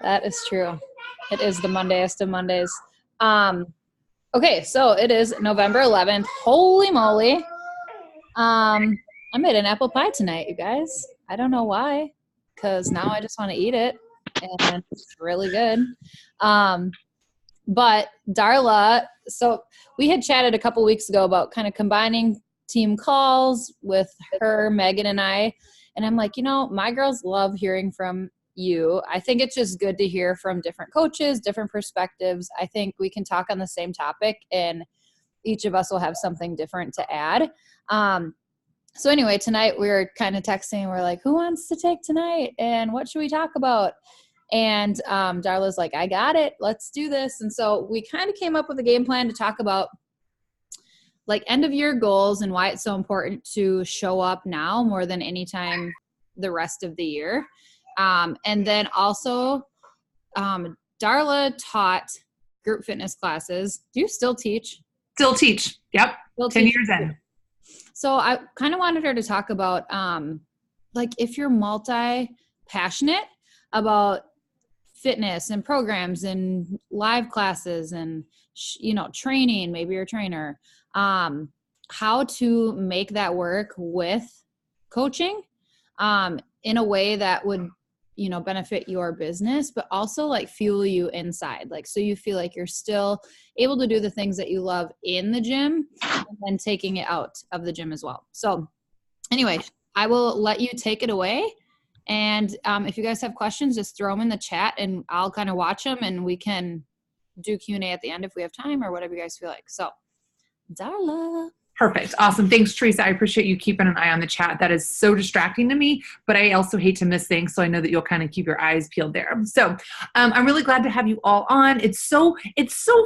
That is true. It is the Mondayest of Mondays. Okay, so it is November 11th. Holy moly. I made an apple pie tonight, you guys. I don't know why, because now I just want to eat it, and it's really good. But Darla, so we had chatted a couple weeks ago about kind of combining team calls with her, Megan, and I. And I'm like, my girls love hearing from you. I think it's just good to hear from different coaches, different perspectives. I think we can talk on the same topic and each of us will have something different to add. So anyway, tonight we were kind of texting. We're like, who wants to take tonight? And what should we talk about? And Darla's like, I got it. Let's do this. And so we kind of came up with a game plan to talk about like end of year goals and why it's so important to show up now more than any time the rest of the year. And then also Darla taught group fitness classes. Do you still teach? Still teach. Yep. Still 10 teach. years in. So I kind of wanted her to talk about like if you're multi-passionate about fitness and programs and live classes and, training, maybe you're a trainer, how to make that work with coaching in a way that would, benefit your business, but also like fuel you inside. Like, so you feel like you're still able to do the things that you love in the gym and then taking it out of the gym as well. So anyway, I will let you take it away. And if you guys have questions, just throw them in the chat and I'll kind of watch them and we can do Q&A at the end if we have time or whatever you guys feel like. So Darla. Perfect. Awesome. Thanks, Teresa. I appreciate you keeping an eye on the chat. That is so distracting to me, but I also hate to miss things. So I know that you'll kind of keep your eyes peeled there. So I'm really glad to have you all on. It's so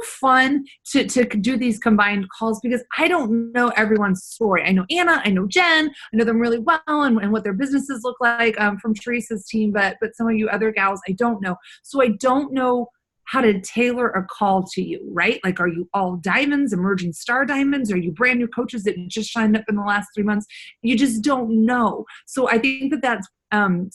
fun to do these combined calls because I don't know everyone's story. I know Anna, I know Jen, I know them really well and what their businesses look like from Teresa's team, but some of you other gals, I don't know. So I don't know how to tailor a call to you, right? Like, are you all diamonds, emerging star diamonds? Are you brand new coaches that just signed up in the last 3 months? You just don't know. So I think that that's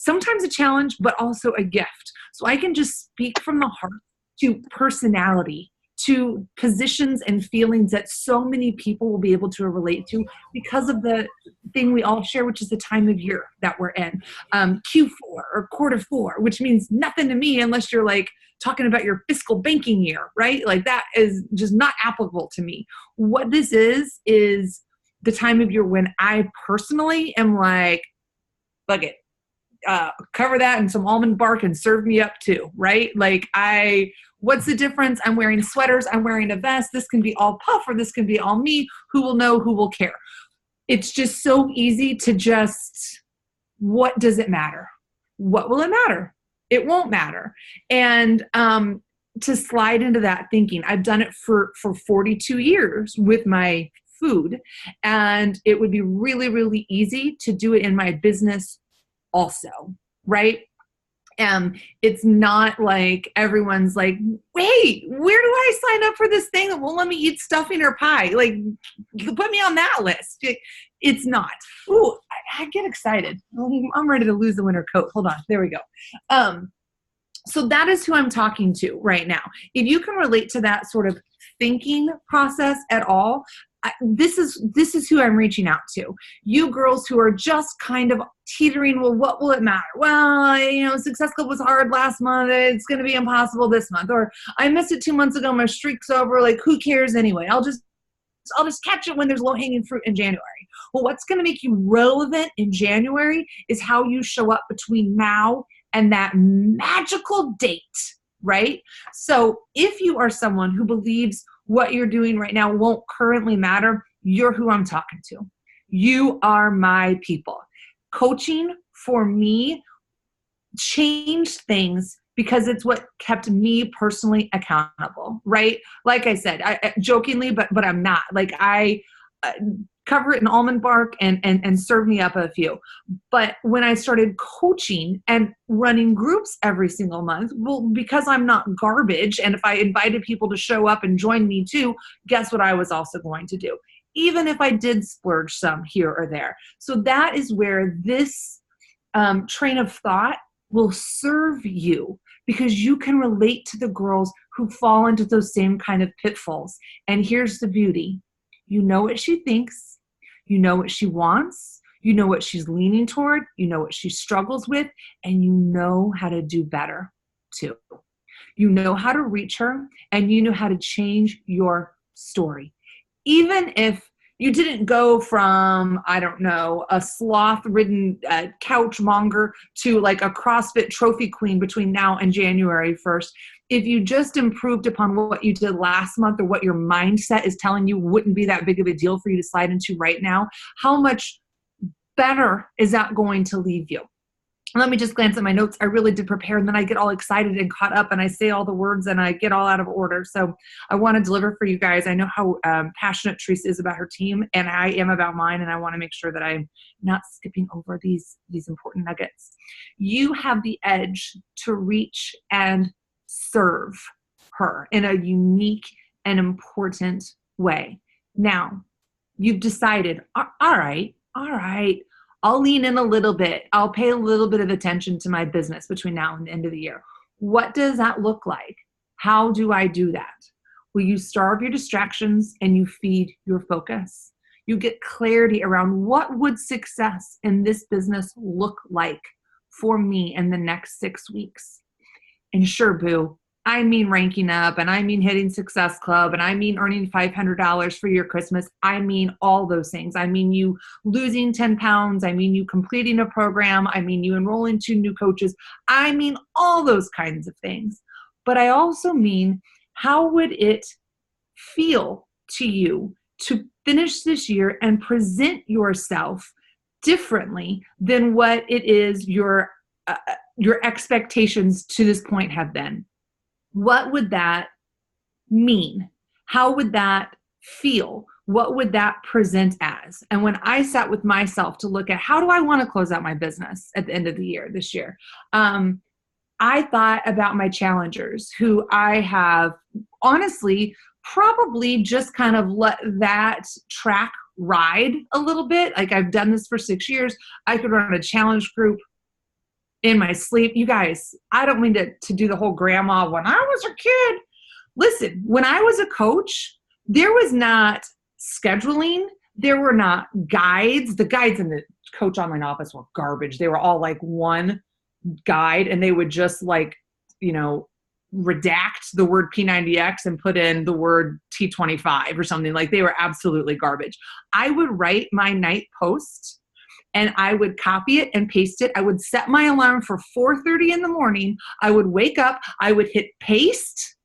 sometimes a challenge, but also a gift. So I can just speak from the heart to personality, to positions and feelings that so many people will be able to relate to because of the thing we all share, which is the time of year that we're in. Q4 or quarter four, which means nothing to me unless you're like talking about your fiscal banking year, right? Like that is just not applicable to me. What this is the time of year when I personally am like, fuck it. Cover that in some almond bark and serve me up too, right? Like what's the difference? I'm wearing sweaters. I'm wearing a vest. This can be all puff or this can be all me. Who will know? Who will care? It's just so easy to just, what does it matter? What will it matter? It won't matter. And to slide into that thinking, I've done it for 42 years with my food, and it would be really, really easy to do it in my business also, right? It's not like everyone's like, wait, where do I sign up for this thing that won't let me eat stuffing or pie? Like, put me on that list. It's not. Ooh, I get excited. I'm ready to lose the winter coat. Hold on. There we go. So that is who I'm talking to right now. If you can relate to that sort of thinking process at all, this is who I'm reaching out to. You girls who are just kind of teetering, well, what will it matter? Well, Success Club was hard last month. It's going to be impossible this month. Or I missed it 2 months ago. My streak's over. Like, who cares anyway? I'll just catch it when there's low-hanging fruit in January. Well, what's going to make you relevant in January is how you show up between now and that magical date, right? So if you are someone who believes what you're doing right now won't currently matter, you're who I'm talking to. You are my people. Coaching for me changed things because it's what kept me personally accountable, right? Like I said, I jokingly, but I'm not. Like I cover it in almond bark and serve me up a few. But when I started coaching and running groups every single month, well, because I'm not garbage, and if I invited people to show up and join me too, guess what I was also going to do? Even if I did splurge some here or there. So that is where this train of thought will serve you because you can relate to the girls who fall into those same kind of pitfalls. And here's the beauty. You know what she thinks. You know what she wants. You know what she's leaning toward. You know what she struggles with. And you know how to do better too. You know how to reach her, and you know how to change your story. Even if you didn't go from, I don't know, a sloth-ridden couch monger to like a CrossFit trophy queen between now and January 1st, if you just improved upon what you did last month or what your mindset is telling you wouldn't be that big of a deal for you to slide into right now, how much better is that going to leave you? Let me just glance at my notes. I really did prepare, and then I get all excited and caught up, and I say all the words, and I get all out of order. So I want to deliver for you guys. I know how passionate Teresa is about her team, and I am about mine, and I want to make sure that I'm not skipping over these important nuggets. You have the edge to reach and serve her in a unique and important way. Now, you've decided, all right, I'll lean in a little bit. I'll pay a little bit of attention to my business between now and the end of the year. What does that look like? How do I do that? Well, you starve your distractions and you feed your focus. You get clarity around what would success in this business look like for me in the next 6 weeks. And sure, boo, I mean ranking up, and I mean hitting Success Club, and I mean earning $500 for your Christmas. I mean all those things. I mean you losing 10 pounds. I mean you completing a program. I mean you enrolling 2 new coaches. I mean all those kinds of things. But I also mean, how would it feel to you to finish this year and present yourself differently than what it is your expectations to this point have been? What would that mean? How would that feel? What would that present as? And when I sat with myself to look at how do I want to close out my business at the end of the year, this year, I thought about my challengers who I have honestly probably just kind of let that track ride a little bit. Like, I've done this for 6 years. I could run a challenge group in my sleep. You guys, I don't mean to do the whole grandma when I was a kid. Listen, when I was a coach, there was not scheduling. There were not guides. The guides in the coach online office were garbage. They were all like one guide, and they would just like, redact the word P90X and put in the word T25 or something. Like, they were absolutely garbage. I would write my night post, and I would copy it and paste it. I would set my alarm for 4:30 in the morning. I would wake up, I would hit paste,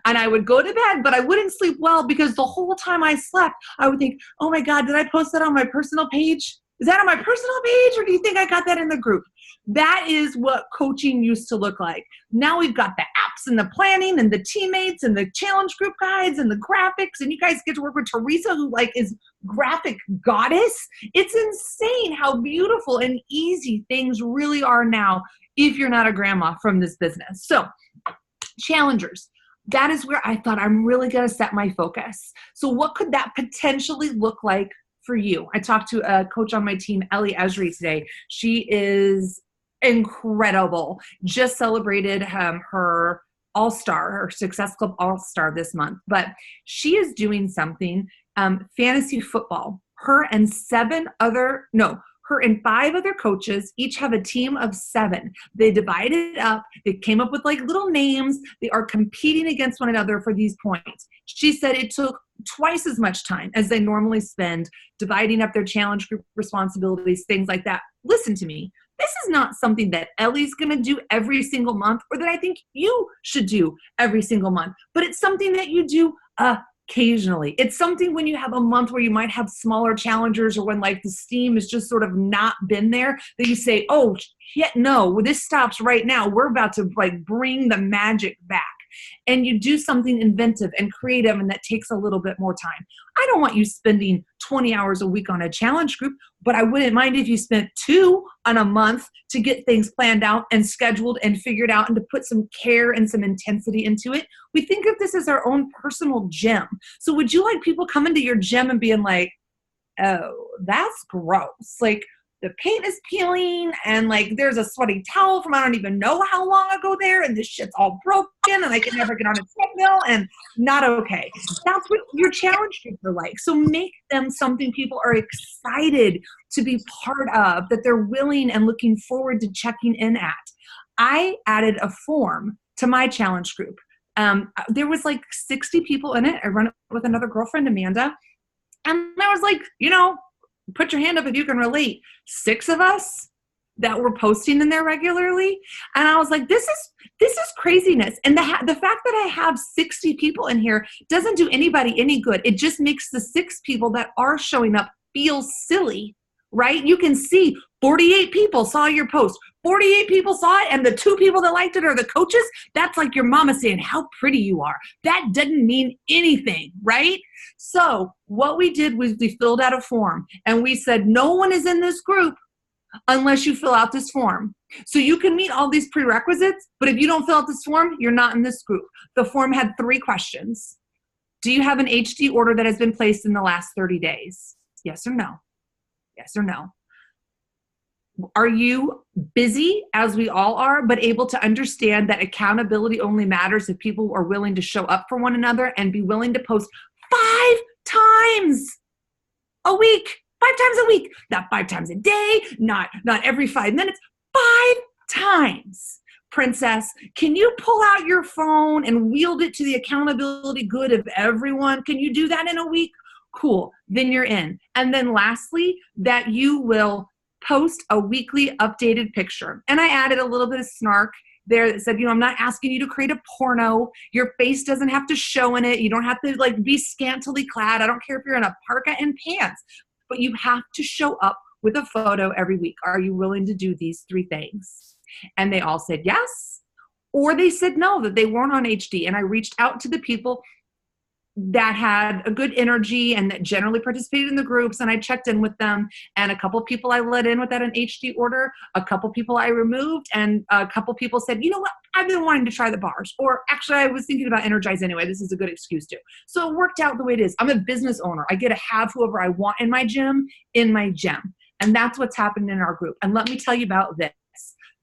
and I would go to bed, but I wouldn't sleep well because the whole time I slept, I would think, oh my God, did I post that on my personal page? Is that on my personal page, or do you think I got that in the group? That is what coaching used to look like. Now we've got the apps and the planning and the teammates and the challenge group guides and the graphics, and you guys get to work with Teresa, who is graphic goddess. It's insane how beautiful and easy things really are now if you're not a grandma from this business. So, challengers. That is where I thought I'm really going to set my focus. So what could that potentially look like for you? I talked to a coach on my team, Ellie Esri, today. She is incredible. Just celebrated her All-Star, her Success Club All-Star this month. But she is doing something, fantasy football. Her and 5 other coaches each have a team of 7. They divide it up. They came up with like little names. They are competing against one another for these points. She said it took twice as much time as they normally spend dividing up their challenge group responsibilities, things like that. Listen to me. This is not something that Ellie's going to do every single month, or that I think you should do every single month, but it's something that you do occasionally. It's something when you have a month where you might have smaller challengers, or when like the steam has just sort of not been there, that you say, oh, shit, no, this stops right now. We're about to like bring the magic back. And you do something inventive and creative, and that takes a little bit more time. I don't want you spending 20 hours a week on a challenge group, but I wouldn't mind if you spent 2 on a month to get things planned out and scheduled and figured out, and to put some care and some intensity into it. We think of this as our own personal gym. So would you like people coming to your gym and being like, oh, that's gross. Like, the paint is peeling and like there's a sweaty towel from I don't even know how long ago there, and this shit's all broken and I can never get on a treadmill and not okay. That's what your challenge groups are like. So make them something people are excited to be part of, that they're willing and looking forward to checking in at. I added a form to my challenge group. There was like 60 people in it. I run it with another girlfriend, Amanda. And I was like, put your hand up if you can relate. 6 of us that were posting in there regularly. And I was like, this is craziness. And the fact that I have 60 people in here doesn't do anybody any good. It just makes the 6 people that are showing up feel silly, right? You can see 48 people saw your post. 48 people saw it, and the 2 people that liked it are the coaches. That's like your mama saying how pretty you are. That doesn't mean anything, right? So what we did was we filled out a form, and we said no one is in this group unless you fill out this form. So you can meet all these prerequisites, but if you don't fill out this form, you're not in this group. The form had 3 questions. Do you have an HD order that has been placed in the last 30 days? Yes or no? Yes or no? Are you busy, as we all are, but able to understand that accountability only matters if people are willing to show up for one another and be willing to post 5 times a week? 5 times a week, not 5 times a day, not every 5 minutes, 5 times. Princess, can you pull out your phone and wield it to the accountability good of everyone? Can you do that in a week? Cool, then you're in. And then lastly, that you will post a weekly updated picture. And I added a little bit of snark there that said, I'm not asking you to create a porno. Your face doesn't have to show in it. You don't have to like be scantily clad. I don't care if you're in a parka and pants, but you have to show up with a photo every week. Are you willing to do these 3 things? And they all said yes, or they said no, that they weren't on HD. And I reached out to the people that had a good energy and that generally participated in the groups, and I checked in with them, and a couple people I let in without an HD order, a couple people I removed, and a couple people said, you know what, I've been wanting to try the bars, or actually I was thinking about Energize anyway, this is a good excuse too. So it worked out the way it is. I'm a business owner. I get to have whoever I want in my gym, and that's what's happened in our group. And let me tell you about this.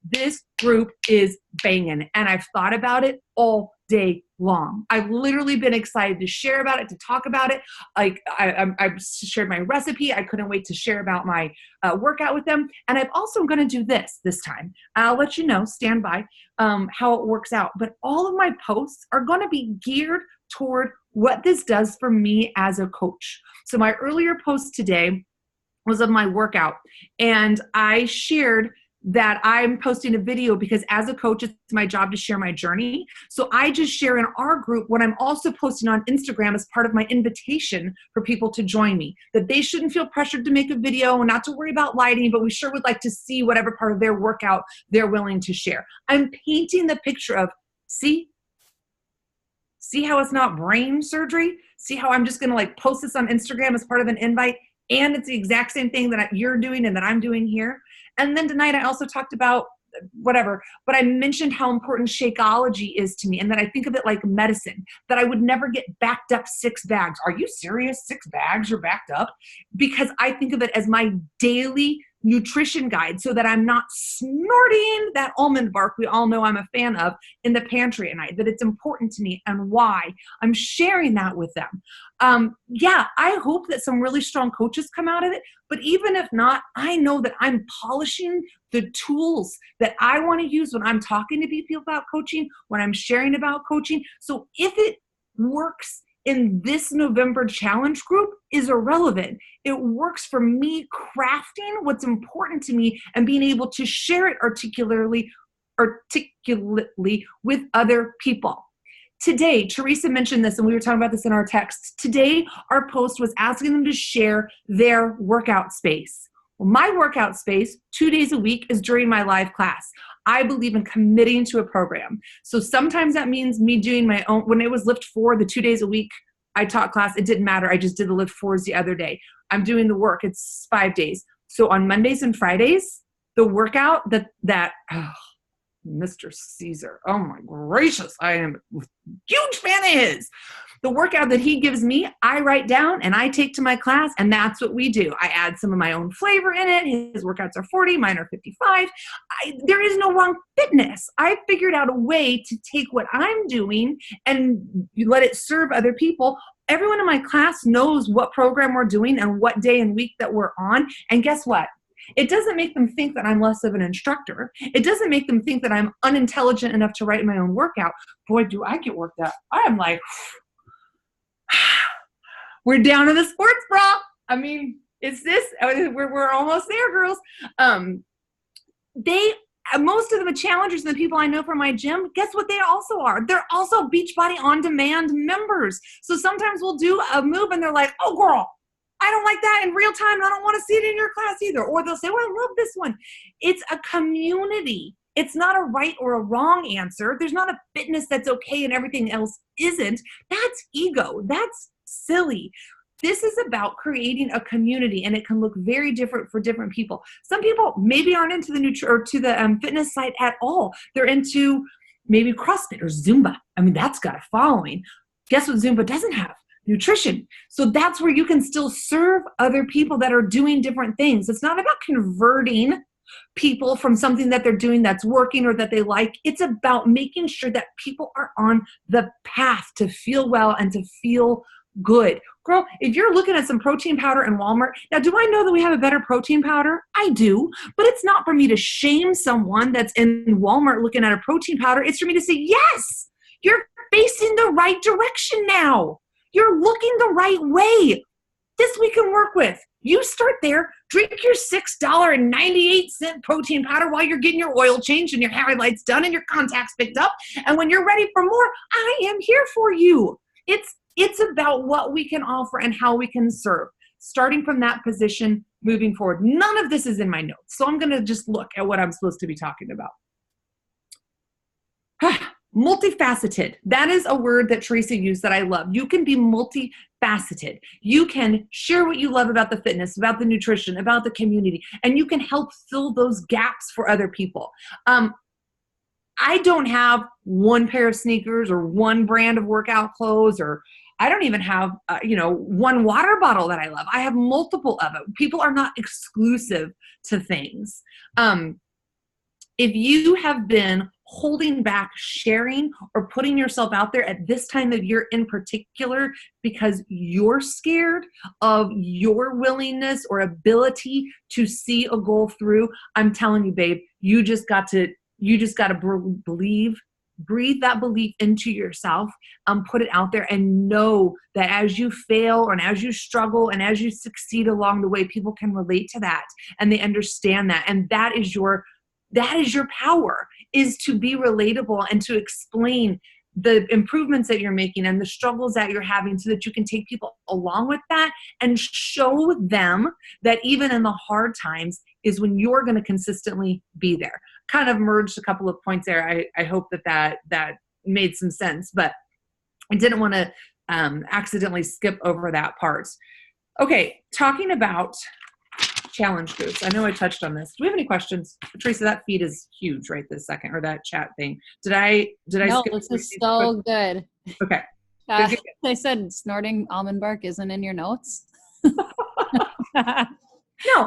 This group is banging, and I've thought about it all day long. I've literally been excited to share about it, to talk about it. Like I've shared my recipe. I couldn't wait to share about my workout with them. And I'm also going to do this time. I'll let you know, stand by, how it works out. But all of my posts are going to be geared toward what this does for me as a coach. So my earlier post today was of my workout, and I shared that I'm posting a video because as a coach, it's my job to share my journey. So I just share in our group what I'm also posting on Instagram as part of my invitation for people to join me, that they shouldn't feel pressured to make a video and not to worry about lighting, but we sure would like to see whatever part of their workout they're willing to share. I'm painting the picture of, see how it's not brain surgery? See how I'm just going to like post this on Instagram as part of an invite, and it's the exact same thing that you're doing and that I'm doing here. And then tonight I also talked about whatever, but I mentioned how important Shakeology is to me, and that I think of it like medicine, that I would never get backed up 6 bags. Are you serious? 6 bags you're backed up? Because I think of it as my daily nutrition guide, so that I'm not snorting that almond bark we all know I'm a fan of in the pantry at night, that it's important to me and why I'm sharing that with them. I hope that some really strong coaches come out of it, but even if not, I know that I'm polishing the tools that I want to use when I'm talking to people about coaching, when I'm sharing about coaching. So if it works in this November challenge group is irrelevant. It works for me crafting what's important to me and being able to share it articulately with other people. Today, Teresa mentioned this, and we were talking about this in our text. Today, our post was asking them to share their workout space. Well, my workout space 2 days a week is during my live class. I believe in committing to a program. So sometimes that means me doing my own. When it was Lift 4, the 2 days a week I taught class, it didn't matter. I just did the Lift 4s the other day. I'm doing the work. It's 5 days. So on Mondays and Fridays, the workout Mr. Caesar. Oh my gracious. I am a huge fan of his. The workout that he gives me, I write down and I take to my class, and that's what we do. I add some of my own flavor in it. His workouts are 40, mine are 55. There is no wrong fitness. I figured out a way to take what I'm doing and let it serve other people. Everyone in my class knows what program we're doing and what day and week that we're on. And guess what? It doesn't make them think that I'm less of an instructor. It doesn't make them think that I'm unintelligent enough to write my own workout. Boy, do I get worked up. I am like, we're down to the sports bra. I mean, it's this. We're almost there, girls. Most of the challengers and the people I know from my gym, guess what they also are? They're also Beachbody On Demand members. So sometimes we'll do a move and they're like, oh, girl, I don't like that in real time. And I don't want to see it in your class either. Or they'll say, well, I love this one. It's a community. It's not a right or a wrong answer. There's not a fitness that's okay and everything else isn't. That's ego. That's silly. This is about creating a community, and it can look very different for different people. Some people maybe aren't into the fitness side at all. They're into maybe CrossFit or Zumba. I mean, that's got a following. Guess what Zumba doesn't have? Nutrition. So that's where you can still serve other people that are doing different things. It's not about converting people from something that they're doing that's working or that they like. It's about making sure that people are on the path to feel well and to feel good. Girl, if you're looking at some protein powder in Walmart, now do I know that we have a better protein powder? I do, but it's not for me to shame someone that's in Walmart looking at a protein powder. It's for me to say, yes, you're facing the right direction now. You're looking the right way. This we can work with. You start there, drink your $6.98 protein powder while you're getting your oil changed and your highlights done and your contacts picked up. And when you're ready for more, I am here for you. It's about what we can offer and how we can serve. Starting from that position, moving forward. None of this is in my notes. So I'm going to just look at what I'm supposed to be talking about. Multifaceted. That is a word that Teresa used that I love. You can be multifaceted. You can share what you love about the fitness, about the nutrition, about the community, and you can help fill those gaps for other people. I don't have one pair of sneakers or one brand of workout clothes, or I don't even have, one water bottle that I love. I have multiple of them. People are not exclusive to things. If you have been holding back sharing or putting yourself out there at this time of year in particular because you're scared of your willingness or ability to see a goal through, I'm telling you, babe, you just got to breathe that belief into yourself, put it out there, and know that as you fail and as you struggle and as you succeed along the way, people can relate to that and they understand that. And that is your power, is to be relatable and to explain the improvements that you're making and the struggles that you're having so that you can take people along with that and show them that even in the hard times is when you're going to consistently be there. Kind of merged a couple of points there. I hope that made some sense, but I didn't want to accidentally skip over that part. Okay, talking about challenge groups. I know I touched on this. Do we have any questions? Teresa, that feed is huge right this second, or that chat thing. Did I No, skip this is so good. Okay. They said snorting almond bark isn't in your notes. No,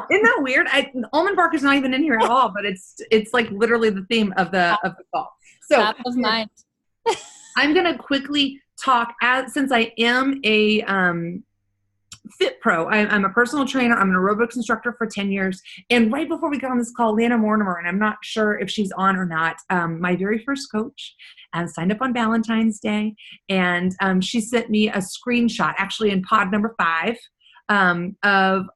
isn't that weird? Almond bark is not even in here at all, but it's like literally the theme of the call. So top of mind. I'm gonna quickly talk since I am a Fit Pro. I'm a personal trainer. I'm an aerobics instructor for 10 years. And right before we got on this call, Lana Mortimer, and I'm not sure if she's on or not, my very first coach, signed up on Valentine's Day. And she sent me a screenshot, actually in pod number 5, of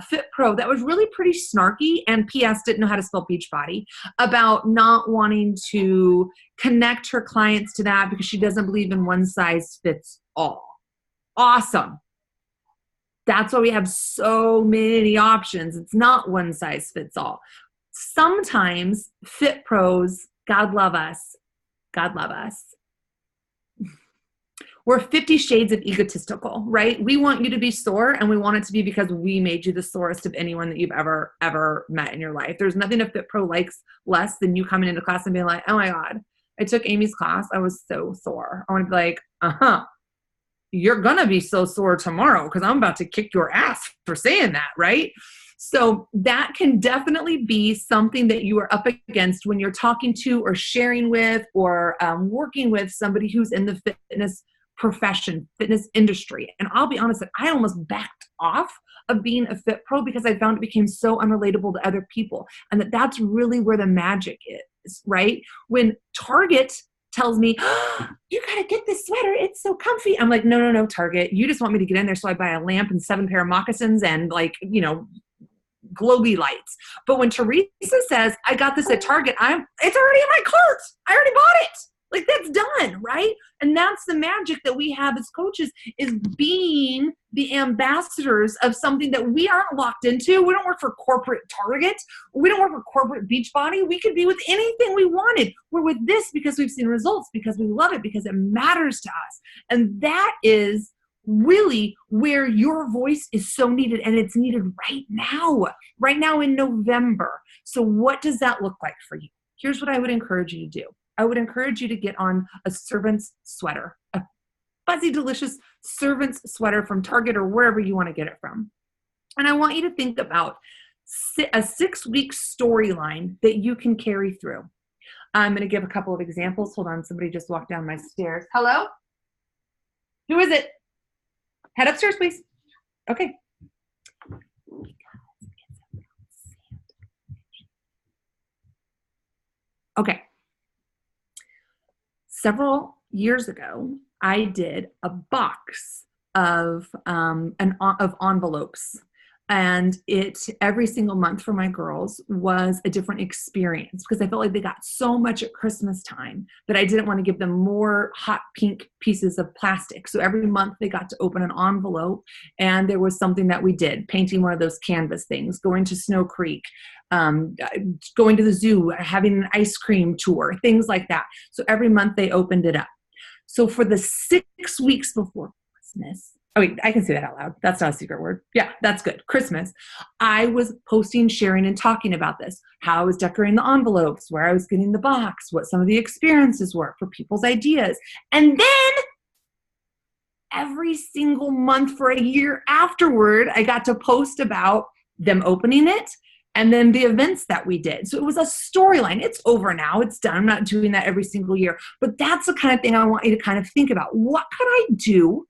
Fit Pro that was really pretty snarky, and P.S. didn't know how to spell Beachbody, about not wanting to connect her clients to that because she doesn't believe in one size fits all. Awesome. That's why we have so many options. It's not one size fits all. Sometimes Fit Pros, God love us, We're 50 shades of egotistical, right? We want you to be sore, and we want it to be because we made you the sorest of anyone that you've ever met in your life. There's nothing a Fit Pro likes less than you coming into class and being like, oh my God, I took Amy's class. I was so sore. I want to be like, you're going to be so sore tomorrow because I'm about to kick your ass for saying that, right? So that can definitely be something that you are up against when you're talking to or sharing with or working with somebody who's in the fitness profession, fitness industry. And I'll be honest, I almost backed off of being a Fit Pro because I found it became so unrelatable to other people. And that's really where the magic is, right? When Target tells me, oh, you got to get this sweater, it's so comfy. I'm like, no, Target, you just want me to get in there so I buy a lamp and 7 pair of moccasins and globy lights. But when Teresa says, I got this at Target, it's already in my cart. I already bought it. Like, that's done, right? And that's the magic that we have as coaches, is being the ambassadors of something that we aren't locked into. We don't work for corporate Target. We don't work for corporate Beachbody. We could be with anything we wanted. We're with this because we've seen results, because we love it, because it matters to us. And that is really where your voice is so needed, and it's needed right now in November. So what does that look like for you? Here's what I would encourage you to do. I would encourage you to get on a servant's sweater, a fuzzy, delicious servant's sweater from Target or wherever you want to get it from. And I want you to think about a 6-week storyline that you can carry through. I'm going to give a couple of examples. Hold on. Somebody just walked down my stairs. Hello? Who is it? Head upstairs, please. Okay. Okay. Several years ago, I did a box of envelopes, and every single month for my girls was a different experience, because I felt like they got so much at Christmas time that I didn't want to give them more hot pink pieces of plastic. So every month they got to open an envelope, and there was something that we did, painting one of those canvas things, going to Snow Creek, going to the zoo, having an ice cream tour, things like that. So every month they opened it up. So for the 6 weeks before Christmas, oh wait, I can say that out loud. That's not a secret word. Yeah, that's good. Christmas. I was posting, sharing, and talking about this, how I was decorating the envelopes, where I was getting the box, what some of the experiences were for people's ideas. And then every single month for a year afterward, I got to post about them opening it and then the events that we did. So it was a storyline. It's over now. It's done. I'm not doing that every single year. But that's the kind of thing I want you to kind of think about. What could I do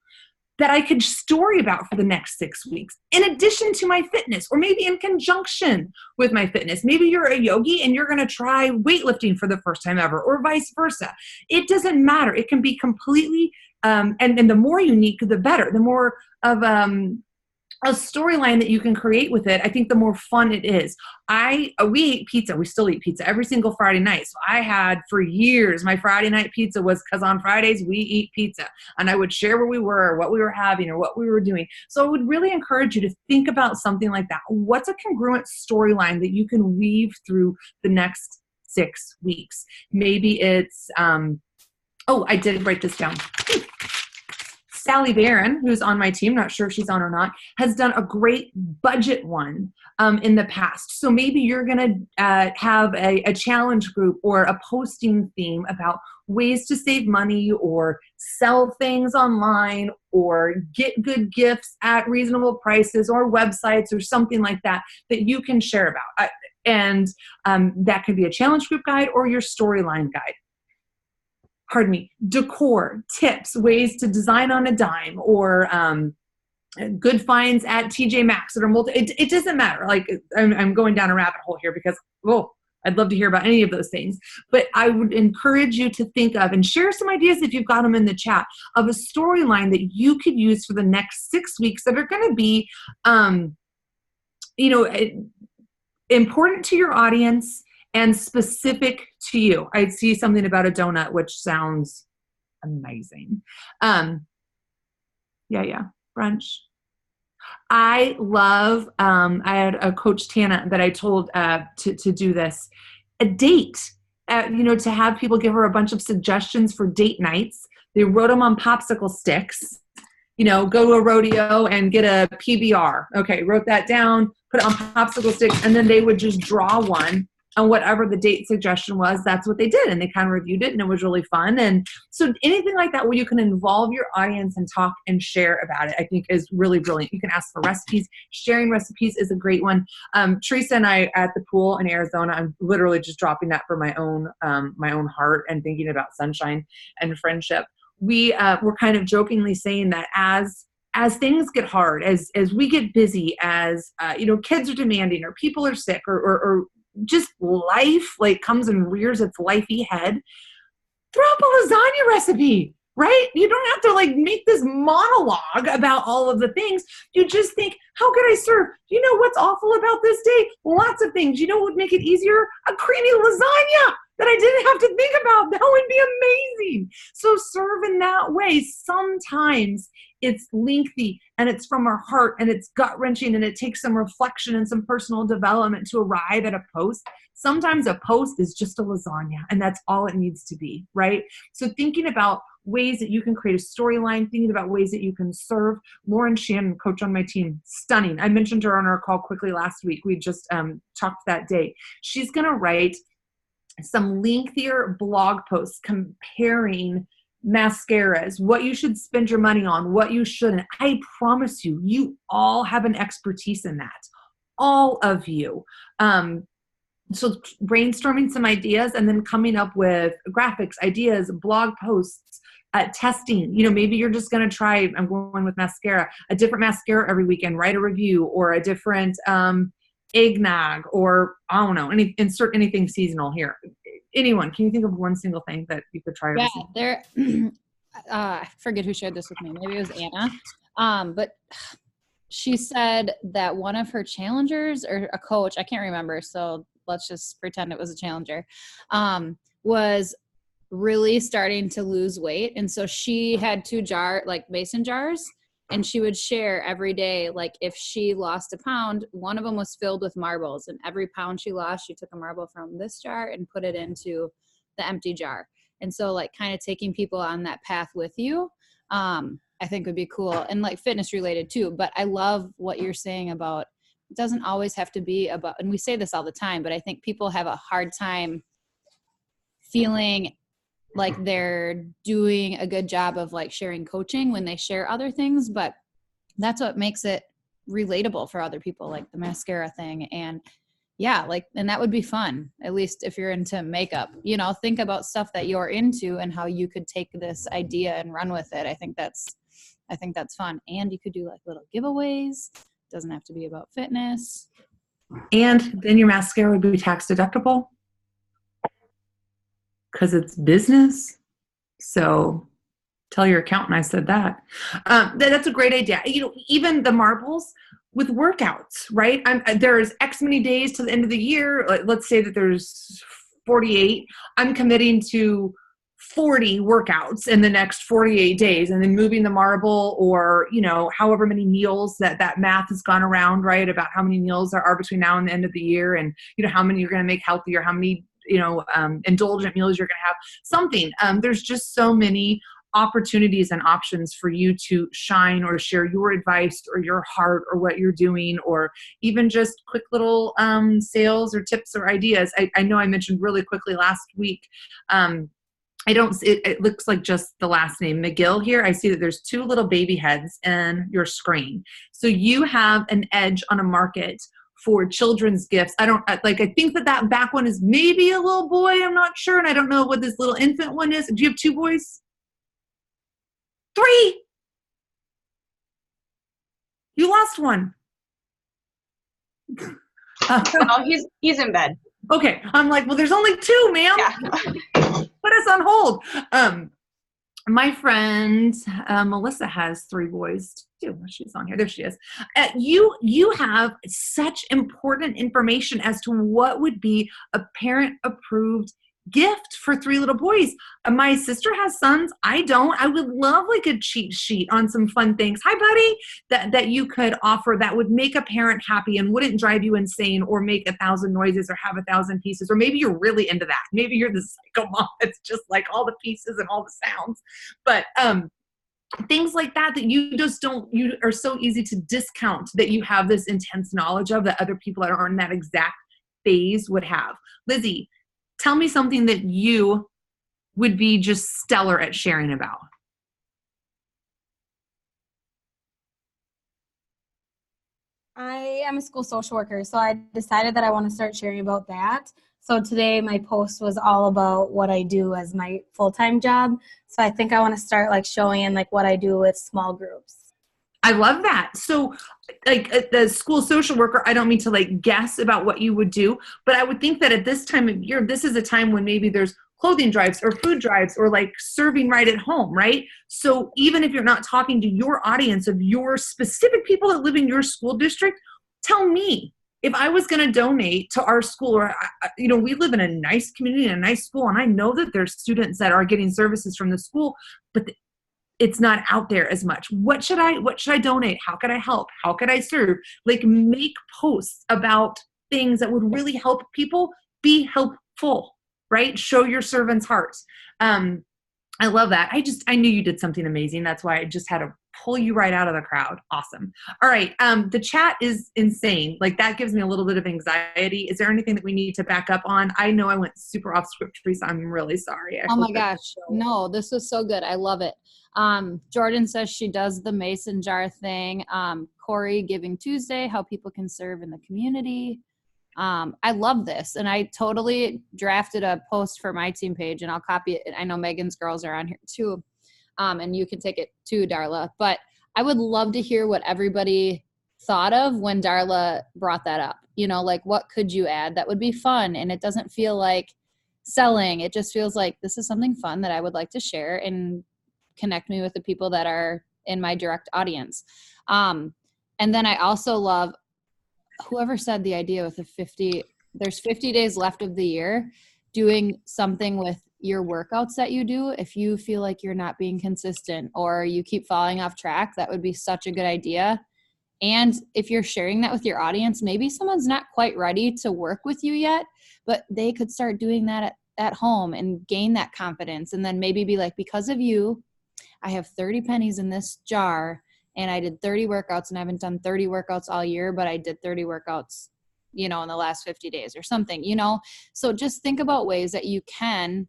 that I could story about for the next 6 weeks, in addition to my fitness, or maybe in conjunction with my fitness? Maybe you're a yogi and you're going to try weightlifting for the first time ever, or vice versa. It doesn't matter. It can be completely, and the more unique, the better. The more of a storyline that you can create with it, I think the more fun it is. We ate pizza. We still eat pizza every single Friday night. So I had for years, my Friday night pizza was, because on Fridays we eat pizza, and I would share where we were, what we were having, or what we were doing. So I would really encourage you to think about something like that. What's a congruent storyline that you can weave through the next 6 weeks? Maybe it's, I did write this down. Sally Barron, who's on my team, not sure if she's on or not, has done a great budget one in the past. So maybe you're going to have a challenge group or a posting theme about ways to save money, or sell things online, or get good gifts at reasonable prices, or websites, or something like that you can share about. And that could be a challenge group guide or your storyline guide. Decor, tips, ways to design on a dime, or good finds at TJ Maxx that are it doesn't matter. Like, I'm going down a rabbit hole here because, I'd love to hear about any of those things. But I would encourage you to think of, and share some ideas if you've got them in the chat, of a storyline that you could use for the next 6 weeks that are going to be, important to your audience and specific to you. I see something about a donut, which sounds amazing. Brunch. I love, I had a coach, Tana, that I told to do this. A date to have people give her a bunch of suggestions for date nights. They wrote them on popsicle sticks. Go to a rodeo and get a PBR. Okay, wrote that down, put it on popsicle sticks, and then they would just draw one. And whatever the date suggestion was, that's what they did. And they kind of reviewed it, and it was really fun. And so anything like that where you can involve your audience and talk and share about it, I think is really brilliant. You can ask for recipes. Sharing recipes is a great one. Teresa and I at the pool in Arizona, I'm literally just dropping that for my own heart and thinking about sunshine and friendship. We were kind of jokingly saying that as things get hard, as we get busy, as kids are demanding, or people are sick, or just life like comes and rears its lifey head, throw up a lasagna recipe, right? You don't have to like make this monologue about all of the things. You just think, how could I serve? You know what's awful about this day? Lots of things. You know what would make it easier? A creamy lasagna that I didn't have to think about. That would be amazing. So serve in that way. Sometimes it's lengthy and it's from our heart and it's gut wrenching and it takes some reflection and some personal development to arrive at a post. Sometimes a post is just a lasagna and that's all it needs to be, right? So thinking about ways that you can create a storyline, thinking about ways that you can serve. Lauren Shannon, coach on my team, stunning. I mentioned her on our call quickly last week. We just talked that day. She's going to write some lengthier blog posts comparing mascaras, what you should spend your money on, what you shouldn't. I promise you, you all have an expertise in that. All of you. So brainstorming some ideas and then coming up with graphics, ideas, blog posts, testing. Maybe you're just going to try, I'm going with mascara, a different mascara every weekend, write a review, or a different eggnog, or I don't know, insert anything seasonal here. Anyone, can you think of one single thing that you could try? Yeah, I forget who shared this with me. Maybe it was Anna. But she said that one of her challengers or a coach, I can't remember, so let's just pretend it was a challenger, was really starting to lose weight. And so she had 2 mason jars, and she would share every day, like if she lost a pound, one of them was filled with marbles, and every pound she lost, she took a marble from this jar and put it into the empty jar. And so like kind of taking people on that path with you, I think would be cool, and like fitness related too. But I love what you're saying about, it doesn't always have to be about, and we say this all the time, but I think people have a hard time feeling like they're doing a good job of like sharing coaching when they share other things, but that's what makes it relatable for other people, like the mascara thing. And yeah, and that would be fun, at least if you're into makeup, think about stuff that you're into and how you could take this idea and run with it. I think that's fun. And you could do like little giveaways. It doesn't have to be about fitness. And then your mascara would be tax deductible, because it's business. So tell your accountant I said that. That's a great idea. Even the marbles with workouts, right? There's X many days to the end of the year. Let's say that there's 48. I'm committing to 40 workouts in the next 48 days, and then moving the marble, or, however many meals that math has gone around, right? About how many meals there are between now and the end of the year, and, how many you're going to make healthy, or how many indulgent meals you're going to have, something. There's just so many opportunities and options for you to shine or share your advice or your heart or what you're doing, or even just quick little sales or tips or ideas. I know I mentioned really quickly last week. It looks like just the last name, McGill here. I see that there's 2 little baby heads in your screen. So you have an edge on a market for children's gifts. I think that back one is maybe a little boy. I'm not sure. And I don't know what this little infant one is. Do you have 2 boys? 3. You lost one. No, he's in bed. Okay. I'm like, well, there's only 2, ma'am. Yeah. Put us on hold. My friend Melissa has 3 boys too. She's on here. There she is. You have such important information as to what would be a parent-approved gift for 3 little boys. My sister has sons. I don't. I would love like a cheat sheet on some fun things. Hi, buddy, that you could offer that would make a parent happy and wouldn't drive you insane or make 1,000 noises or have 1,000 pieces. Or maybe you're really into that. Maybe you're the psycho mom that's just like all the pieces and all the sounds. But things like that you just don't, you are so easy to discount that you have this intense knowledge of that other people that are in that exact phase would have. Lizzie, tell me something that you would be just stellar at sharing about. I am a school social worker, so I decided that I want to start sharing about that. So today my post was all about what I do as my full-time job. So I think I want to start like showing in like what I do with small groups. I love that. So like the school social worker, I don't mean to like guess about what you would do, but I would think that at this time of year, this is a time when maybe there's clothing drives or food drives or like serving right at home, right? So even if you're not talking to your audience of your specific people that live in your school district, tell me if I was going to donate to our school, or, you know, we live in a nice community and a nice school, and I know that there's students that are getting services from the school, but it's not out there as much. What should I donate? How could I help? How could I serve? Like make posts about things that would really help people be helpful, right? Show your servant's hearts. I love that. I knew you did something amazing. That's why I just had to pull you right out of the crowd. Awesome. All right. The chat is insane. Like that gives me a little bit of anxiety. Is there anything that we need to back up on? I know I went super off script, Teresa. I'm really sorry. Oh my gosh. No, this was so good. I love it. Jordan says she does the mason jar thing. Corey, Giving Tuesday, how people can serve in the community. I love this. And I totally drafted a post for my team page and I'll copy it. I know Megan's girls are on here too. And you can take it too, Darla. But I would love to hear what everybody thought of when Darla brought that up. You know, like what could you add that would be fun? And it doesn't feel like selling. It just feels like this is something fun that I would like to share and connect me with the people that are in my direct audience. And then I also love whoever said the idea with there's 50 days left of the year, doing something with your workouts that you do. If you feel like you're not being consistent or you keep falling off track, that would be such a good idea. And if you're sharing that with your audience, maybe someone's not quite ready to work with you yet, but they could start doing that at home and gain that confidence. And then maybe be like, because of you, I have 30 pennies in this jar and I did 30 workouts and I haven't done 30 workouts all year, but I did 30 workouts, you know, in the last 50 days or something, you know? So just think about ways that you can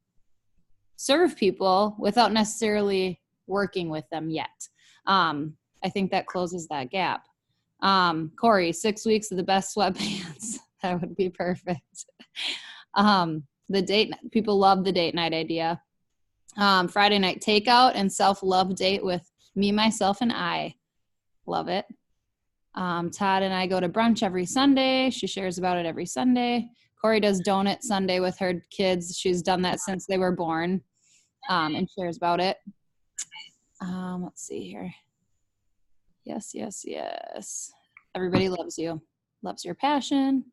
serve people without necessarily working with them yet. I think that closes that gap. Corey, 6 weeks of the best sweatpants. That would be perfect. The date, people love the date night idea. Friday night takeout and self-love date with me, myself, and I. Love it. Todd and I go to brunch every Sunday. She shares about it every Sunday. Corey does donut Sunday with her kids. She's done that since they were born, and shares about it. Let's see here. Yes, yes, yes. Everybody loves you. Loves your passion.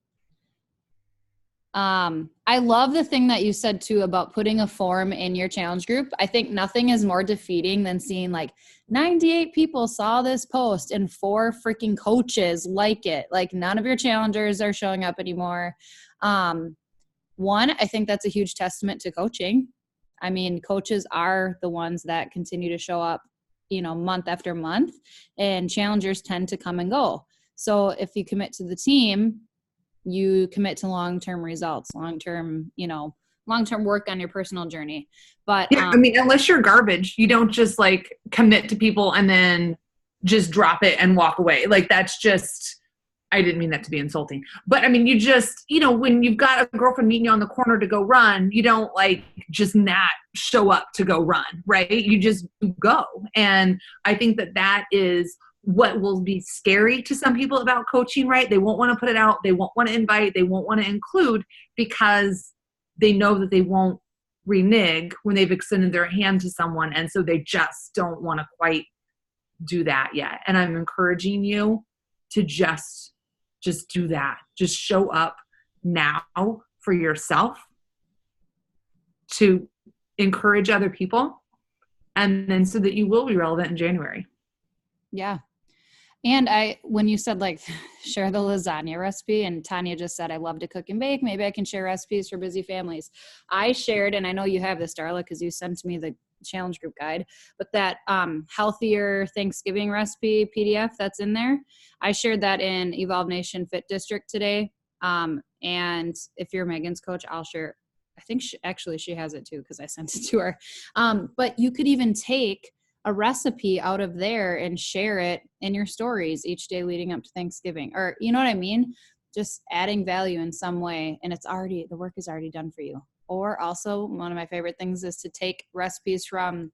I love the thing that you said too about putting a form in your challenge group. I think nothing is more defeating than seeing like 98 people saw this post and 4 freaking coaches like it. Like none of your challengers are showing up anymore. One, I think that's a huge testament to coaching. I mean, coaches are the ones that continue to show up, you know, month after month, and challengers tend to come and go. So if you commit to the team, you commit to long-term results, long-term work on your personal journey. But yeah, I mean, unless you're garbage, you don't just like commit to people and then just drop it and walk away. Like that's just, I didn't mean that to be insulting, but I mean, you just, you know, when you've got a girlfriend meeting you on the corner to go run, you don't like just not show up to go run, right? You just go. And I think that that is what will be scary to some people about coaching, right? They won't want to put it out. They won't want to invite. They won't want to include because they know that they won't renege when they've extended their hand to someone. And so they just don't want to quite do that yet. And I'm encouraging you to just do that. Just show up now for yourself to encourage other people, and then so that you will be relevant in January. Yeah. And when you said like share the lasagna recipe, and Tanya just said, I love to cook and bake. Maybe I can share recipes for busy families. I shared, and I know you have this, Darla, because you sent me the challenge group guide, but that healthier Thanksgiving recipe PDF that's in there, I shared that in Evolve Nation Fit District today. And if you're Megan's coach, I'll share. I think she has it too, because I sent it to her. But you could even take a recipe out of there and share it in your stories each day leading up to Thanksgiving, or you know what I mean? Just adding value in some way. And the work is already done for you. Or also one of my favorite things is to take recipes from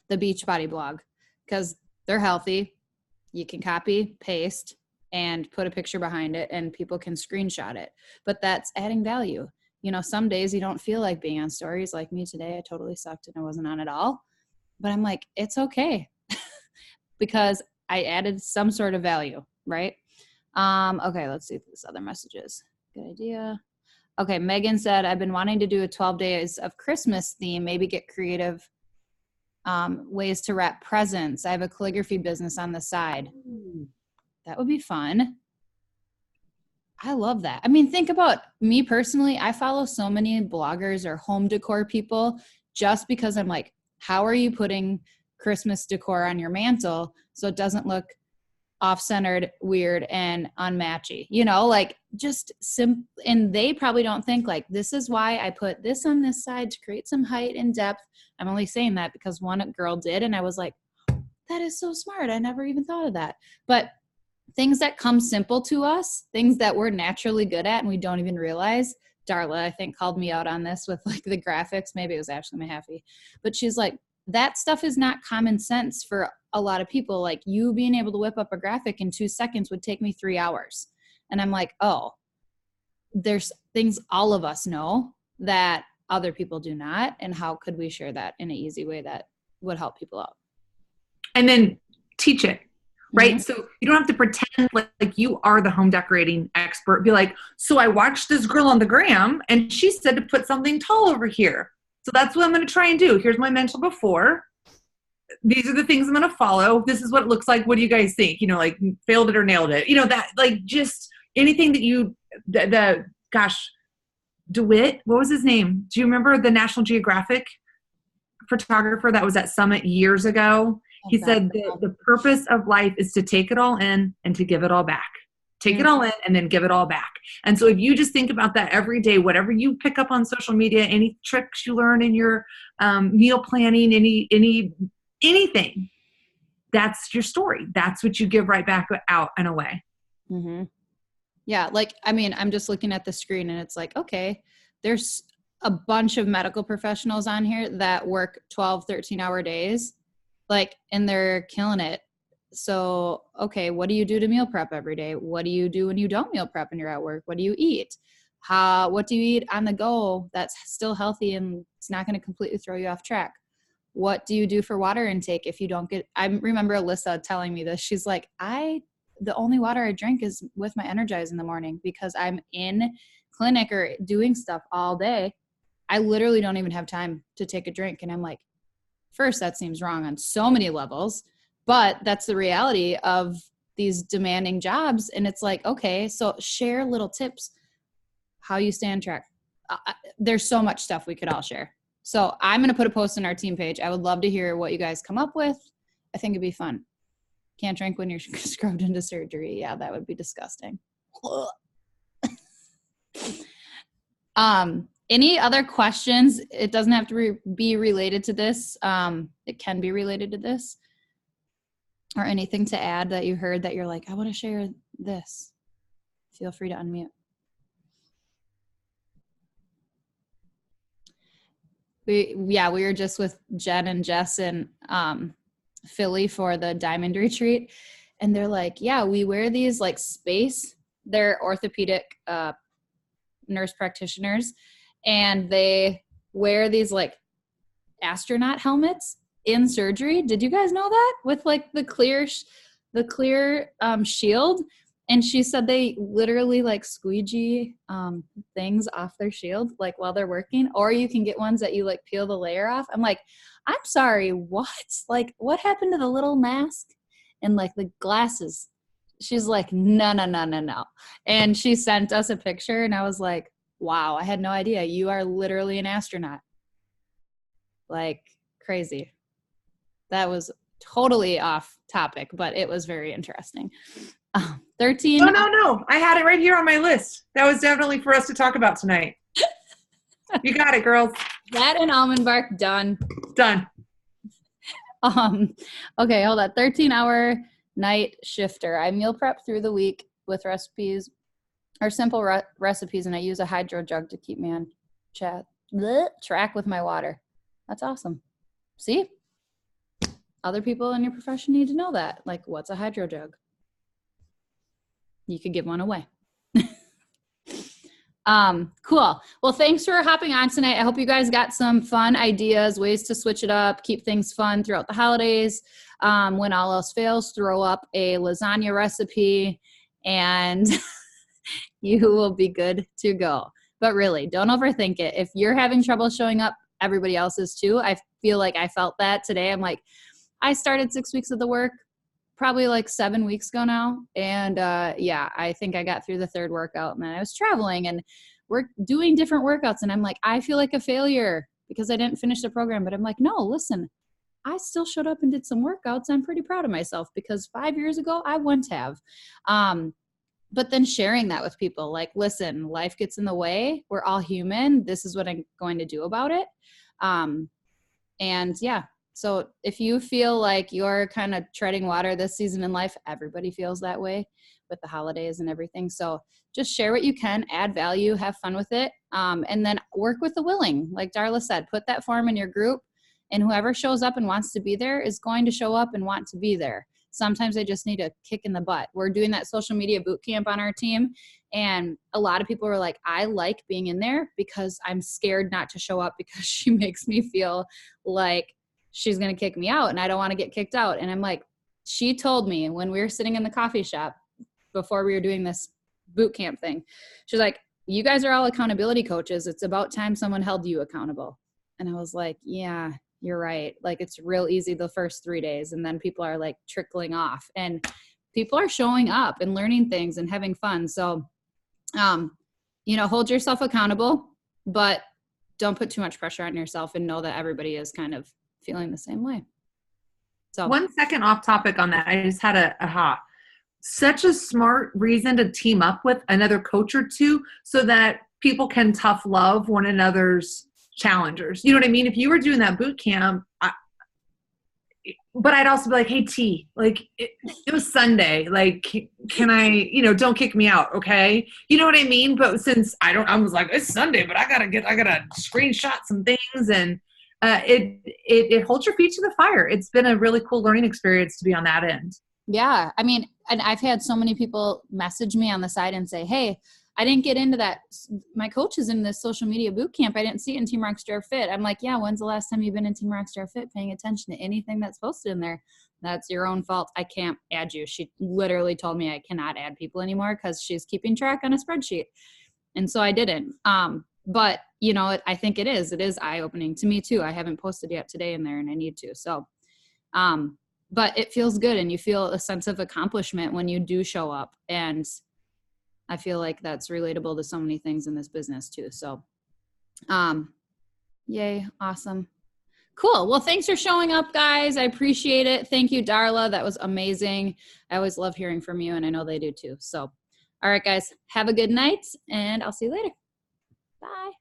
the Beachbody blog, because they're healthy. You can copy, paste, and put a picture behind it, and people can screenshot it. But that's adding value. You know, some days you don't feel like being on stories. Like me today, I totally sucked and I wasn't on at all. But I'm like, it's okay because I added some sort of value, right? Okay, let's see if this other messages. Good idea. Okay, Megan said, I've been wanting to do a 12 days of Christmas theme, maybe get creative ways to wrap presents. I have a calligraphy business on the side. That would be fun. I love that. I mean, think about me personally. I follow so many bloggers or home decor people just because I'm like, how are you putting Christmas decor on your mantle so it doesn't look off-centered, weird, and unmatchy? You know, like just and they probably don't think like, this is why I put this on this side to create some height and depth. I'm only saying that because one girl did, and I was like, that is so smart. I never even thought of that. But things that come simple to us, things that we're naturally good at and we don't even realize. Darla, I think, called me out on this with like the graphics. Maybe it was Ashley Mahaffey. But she's like, that stuff is not common sense for a lot of people. Like you being able to whip up a graphic in 2 seconds would take me 3 hours. And I'm like, oh, there's things all of us know that other people do not. And how could we share that in an easy way that would help people out? And then teach it. Right. Mm-hmm. So you don't have to pretend like you are the home decorating expert. Be like, so I watched this girl on the gram and she said to put something tall over here. So that's what I'm going to try and do. Here's my mental before. These are the things I'm going to follow. This is what it looks like. What do you guys think? You know, like failed it or nailed it. You know, that like just anything that DeWitt, what was his name? Do you remember the National Geographic photographer that was at Summit years ago? He said the purpose of life is to take it all in and to give it all back. Take it all in and then give it all back. And so if you just think about that every day, whatever you pick up on social media, any tricks you learn in your meal planning, anything, that's your story. That's what you give right back out and away. Mm-hmm. Yeah. Like, I mean, I'm just looking at the screen and it's like, okay, there's a bunch of medical professionals on here that work 12, 13-hour days. Like, and they're killing it. So, okay, what do you do to meal prep every day? What do you do when you don't meal prep and you're at work? What do you eat? What do you eat on the go that's still healthy and it's not going to completely throw you off track? What do you do for water intake if you don't get, I remember Alyssa telling me this. She's like, the only water I drink is with my Energize in the morning because I'm in clinic or doing stuff all day. I literally don't even have time to take a drink. And I'm like, first, that seems wrong on so many levels, but that's the reality of these demanding jobs. And it's like, okay, so share little tips, how you stay on track. There's so much stuff we could all share. So I'm going to put a post on our team page. I would love to hear what you guys come up with. I think it'd be fun. Can't drink when you're scrubbed into surgery. Yeah, that would be disgusting. Any other questions? It doesn't have to be related to this. It can be related to this. Or anything to add that you heard that you're like, I want to share this. Feel free to unmute. We were just with Jen and Jess in Philly for the Diamond Retreat. And they're like, yeah, we wear these like they're orthopedic nurse practitioners. And they wear these like astronaut helmets in surgery. Did you guys know that? With like the clear shield. And she said they literally like squeegee things off their shield like while they're working, or you can get ones that you like peel the layer off. I'm like, I'm sorry, what? Like, what happened to the little mask and like the glasses? She's like, no. And she sent us a picture and I was like, wow, I had no idea. You are literally an astronaut. Like, crazy. That was totally off topic, but it was very interesting. 13. No. I had it right here on my list. That was definitely for us to talk about tonight. You got it, girls. That and almond bark, done. Done. Okay, hold on. 13-hour night shifter. I meal prep through the week with recipes or simple recipes, and I use a hydro jug to keep me on track with my water. That's awesome. See? Other people in your profession need to know that. Like, what's a hydro jug? You could give one away. Cool. Well, thanks for hopping on tonight. I hope you guys got some fun ideas, ways to switch it up, keep things fun throughout the holidays. When all else fails, throw up a lasagna recipe and you will be good to go. But really, don't overthink it. If you're having trouble showing up, everybody else is too. I feel like I felt that today. I'm like, I started 6 weeks of the work probably like 7 weeks ago now. And yeah, I think I got through the third workout and then I was traveling and we're doing different workouts. And I'm like, I feel like a failure because I didn't finish the program. But I'm like, no, listen, I still showed up and did some workouts. I'm pretty proud of myself because 5 years ago I wouldn't have. But then sharing that with people, like, listen, life gets in the way. We're all human. This is what I'm going to do about it. And yeah, so if you feel like you're kind of treading water this season in life, everybody feels that way with the holidays and everything. So just share what you can, add value, have fun with it. And then work with the willing. Like Darla said, put that form in your group and whoever shows up and wants to be there is going to show up and want to be there. Sometimes they just need a kick in the butt. We're doing that social media boot camp on our team. And a lot of people were like, I like being in there because I'm scared not to show up because she makes me feel like she's going to kick me out and I don't want to get kicked out. And I'm like, she told me when we were sitting in the coffee shop before we were doing this boot camp thing, she's like, you guys are all accountability coaches. It's about time someone held you accountable. And I was like, yeah, you're right. Like it's real easy the first 3 days. And then people are like trickling off and people are showing up and learning things and having fun. So, you know, hold yourself accountable, but don't put too much pressure on yourself and know that everybody is kind of feeling the same way. So 1 second off topic on that. I just had a aha. Such a smart reason to team up with another coach or two so that people can tough love one another's challengers. You know what I mean? If you were doing that boot camp, but I'd also be like, hey, T, like it was Sunday. Like, can I, you know, don't kick me out. Okay. You know what I mean? But since I was like, it's Sunday, but I gotta screenshot some things and it holds your feet to the fire. It's been a really cool learning experience to be on that end. Yeah. I mean, and I've had so many people message me on the side and say, hey, I didn't get into that. My coach is in this social media boot camp. I didn't see it in Team Rockstar Fit. I'm like, yeah, when's the last time you've been in Team Rockstar Fit paying attention to anything that's posted in there? That's your own fault. I can't add you. She literally told me I cannot add people anymore because she's keeping track on a spreadsheet. And so I didn't. But, you know, I think it is eye-opening to me too. I haven't posted yet today in there and I need to. So, but it feels good and you feel a sense of accomplishment when you do show up. And I feel like that's relatable to so many things in this business too. So, yay. Awesome. Cool. Well, thanks for showing up, guys. I appreciate it. Thank you, Darla. That was amazing. I always love hearing from you and I know they do too. So, all right, guys, have a good night and I'll see you later. Bye.